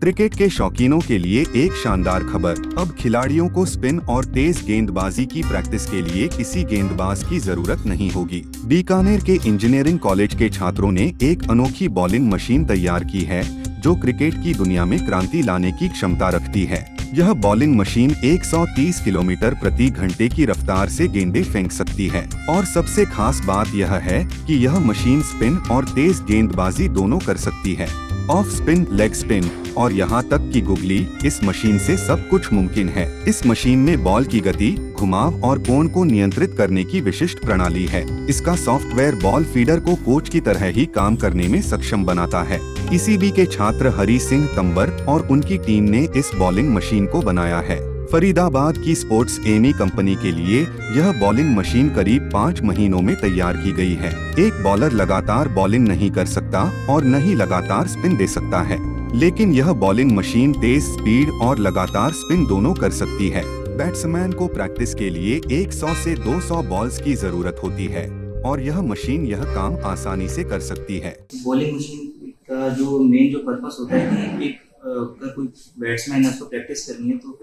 Cricket के शौकीनों के लिए एक शानदार खबर। अब खिलाड़ियों को स्पिन और तेज गेंदबाजी की प्रैक्टिस के लिए किसी गेंदबाज की जरूरत नहीं होगी। बीकानेर के इंजीनियरिंग कॉलेज के छात्रों ने एक अनोखी बॉलिंग मशीन तैयार की है जो क्रिकेट की दुनिया में क्रांति लाने की क्षमता रखती है। यह बॉलिंग मशीन 130 किलोमीटर प्रति घंटे की रफ्तार से गेंदें फेंक सकती है और सबसे खास बात यह है कि यह मशीन स्पिन और तेज गेंदबाजी दोनों कर सकती है। ऑफ स्पिन, लेग स्पिन और यहाँ तक कि गुगली, इस मशीन से सब कुछ मुमकिन है। इस मशीन में बॉल की गति, घुमाव और कोण को नियंत्रित करने की विशिष्ट प्रणाली है। इसका सॉफ्टवेयर बॉल फीडर को कोच की तरह ही काम करने में सक्षम बनाता है। ईसीबी के छात्र हरी सिंह तंबर और उनकी टीम ने इस बॉलिंग मशीन को बनाया है। फरीदाबाद की स्पोर्ट्स एमी कंपनी के लिए यह बॉलिंग मशीन करीब 5 महीनों में तैयार की गई है। एक बॉलर लगातार बॉलिंग नहीं कर सकता और न ही लगातार स्पिन दे सकता है, लेकिन यह बॉलिंग मशीन तेज स्पीड और लगातार स्पिन दोनों कर सकती है। बैट्समैन को प्रैक्टिस के लिए 100 से 200 बॉल्स की जरूरत होती है और यह मशीन यह काम आसानी से कर सकती है। बॉलिंग मशीन का जो मेन जो पर्पस होता है कि एक अगर कोई बैट्समैन है उसको प्रैक्टिस करनी है तो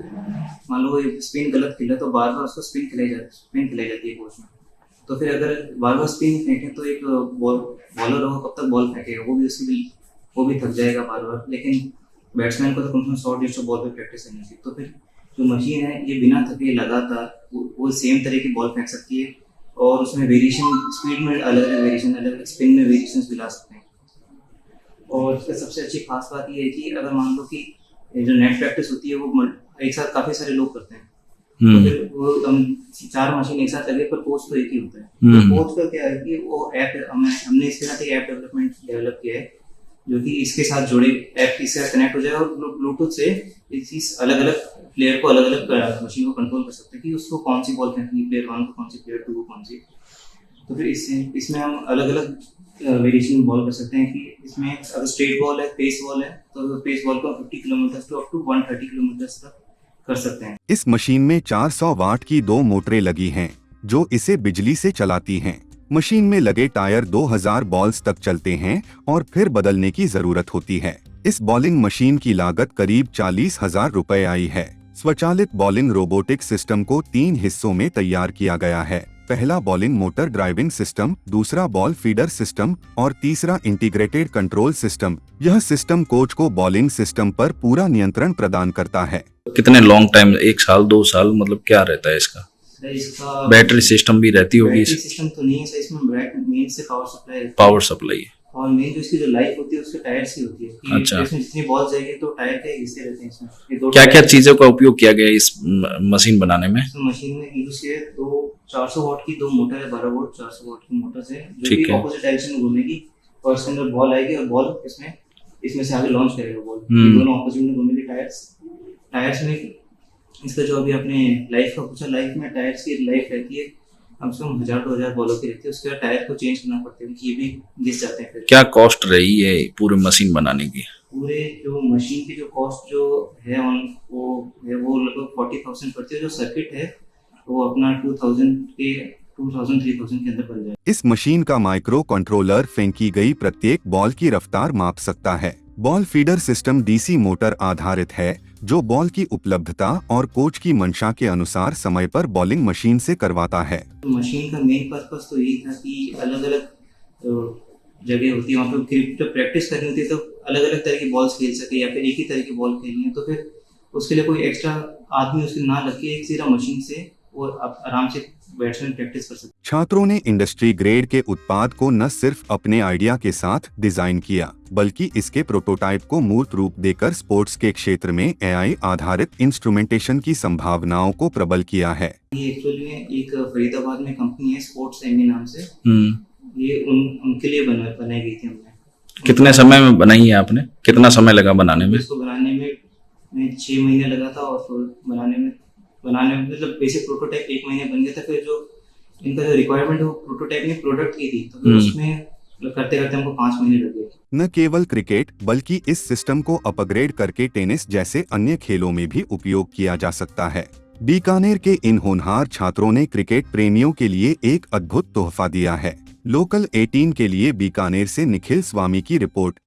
मान लो स्पिन गलत खेला तो बार बार उसको स्पिन खिलाई जाती है कोच में। तो फिर अगर बार बार स्पिन फेंके तो एक बॉलर हो कब तक बॉल फेंकेगा, वो भी थक जाएगा बार बार। लेकिन बैट्समैन को तो कम से कम 100-150 बॉल पे प्रैक्टिस करनी चाहिए। तो फिर जो मशीन है ये बिना थके लगातार वो सेम तरह की बॉल फेंक सकती है और उसमें वेरिएशन, स्पीड में अलग अलग वेरिएशन, अलग स्पिन में वेरिएशन भी ला सकते हैं। और इसका सबसे अच्छी खास बात ये है कि अगर मान लो कि जो नेट प्रैक्टिस होती है वो एक साथ काफी सारे लोग करते हैं, तो फिर वो हम 4 मशीन एक साथ लगे पर कोच तो एक ही होता है। तो कोच का क्या है कि वो ऐप हमने इसके साथ एक ऐप डेवलप किया है जो कि इसके साथ जुड़े ऐप इसके साथ कनेक्ट हो जाए और ब्लूटूथ से इस अलग अलग प्लेयर को अलग अलग मशीन को कंट्रोल कर सकते हैं कि उसको कौन सी बॉल फेंकनी, प्लेयर 1 को कौन सी, प्लेयर 2 को कौन सी। तो फिर इसमें हम अलग अलग वेरिएशन बॉल कर सकते हैं कि इसमें अगर स्ट्रेट बॉल है, पेस बॉल है तो पेस बॉल को 50 kilometre to up to 130 kilometre तक कर सकते हैं। इस मशीन में 400 वाट की 2 मोटरें लगी हैं जो इसे बिजली से चलाती हैं। मशीन में लगे टायर 2000 बॉल्स तक चलते हैं और फिर बदलने की जरूरत होती है। इस बॉलिंग मशीन की लागत करीब 40,000 रुपए आई है। स्वचालित बॉलिंग रोबोटिक सिस्टम को 3 हिस्सों में तैयार किया गया है। पहला बॉलिंग मोटर ड्राइविंग सिस्टम, दूसरा बॉल फीडर सिस्टम और तीसरा इंटीग्रेटेड कंट्रोल सिस्टम। यह सिस्टम कोच को बॉलिंग सिस्टम पर पूरा नियंत्रण प्रदान करता है। कितने लॉन्ग टाइम, 1 साल 2 साल, मतलब क्या रहता है इसका? बैटरी सिस्टम भी रहती होगी? बैटरी सिस्टम तो नहीं है सर, इसमें मेन से पावर सप्लाई है और मेन जो इसकी जो लाइफ होती है उसके टायर्स की होती है कि अच्छा। इसमें जितनी बॉल जाएगी तो टायर के हिस्से रहते हैं। इसमें क्या क्या चीजों का उपयोग किया गया इस मशीन बनाने में? मशीन में यूज किए 400 वाट की 2 मोटर है, 12 वोल्ट 400 वाट की मोटर से जो कि ऑपोजिट डायरेक्शन में घूमेगी और इसके अंदर बॉल आएगी और बॉल इसमें से आगे लॉन्च करेगा बॉल। दोनों ऑपोजिट में घूमेंगे। टायर्स में इसका जो अभी आपने लाइफ का पूछा, लाइफ में टायर्स की लाइफ रहती है कम से कम 1000-2000 बॉलों की रहती है। उसके बाद टायर को चेंज करना पड़ता है कि ये भी घिस जाते हैं। फिर क्या कॉस्ट रही है पूरे मशीन बनाने की? पूरे जो मशीन की जो कॉस्ट जो है वो लगभग 40,000 पड़ती है। जो सर्किट है वो अपना 2000-3000 के अंदर बन जाए। इस मशीन का माइक्रो कंट्रोलर फेंकी गई प्रत्येक बॉल की रफ्तार माप सकता है। Ball feeder system DC motor आधारित है जो बॉल की उपलब्धता और कोच की मंशा के अनुसार समय पर बॉलिंग मशीन से करवाता है। मशीन का मेन पर्पस तो यही था कि अलग अलग जगह होती है वहाँ पे जब प्रैक्टिस करनी होती है तो अलग अलग तरह की बॉल्स खेल सके या फिर एक ही तरह की बॉल खेलनी है तो फिर उसके लिए कोई एक्स्ट्रा आदमी उसके ना लगे, एक सीधा मशीन से वो आराम से बैट्समैन प्रैक्टिस कर सकते। छात्रों ने इंडस्ट्री ग्रेड के उत्पाद को न सिर्फ अपने आइडिया के साथ डिजाइन किया बल्कि इसके प्रोटोटाइप को मूर्त रूप देकर स्पोर्ट्स के क्षेत्र में एआई आधारित इंस्ट्रूमेंटेशन की संभावनाओं को प्रबल किया है। ये एक्चुअली में एक फरीदाबाद में कंपनी है स्पोर्ट्स एमी नाम से, ये उनके लिए बनाई गई थी। हमने कितने समय में बनाई है आपने? कितना समय लगा बनाने में? इसको बनाने में 6 महीने लगा था और बनाने में मतलब बेसिक प्रोटोटाइप 1 महीने बन गया था। फिर जो इनका जो रिक्वायरमेंट है वो प्रोटोटाइप में प्रोडक्ट की थी तो फिर उसमें करते करते हमको 5 महीने लग गए। न केवल क्रिकेट बल्कि इस सिस्टम को अपग्रेड करके टेनिस जैसे अन्य खेलों में भी उपयोग किया जा सकता है। बीकानेर के इन होनहार छात्रों ने क्रिकेट प्रेमियों के लिए एक अद्भुत तोहफा दिया है। लोकल 18 के लिए बीकानेर से निखिल स्वामी की रिपोर्ट।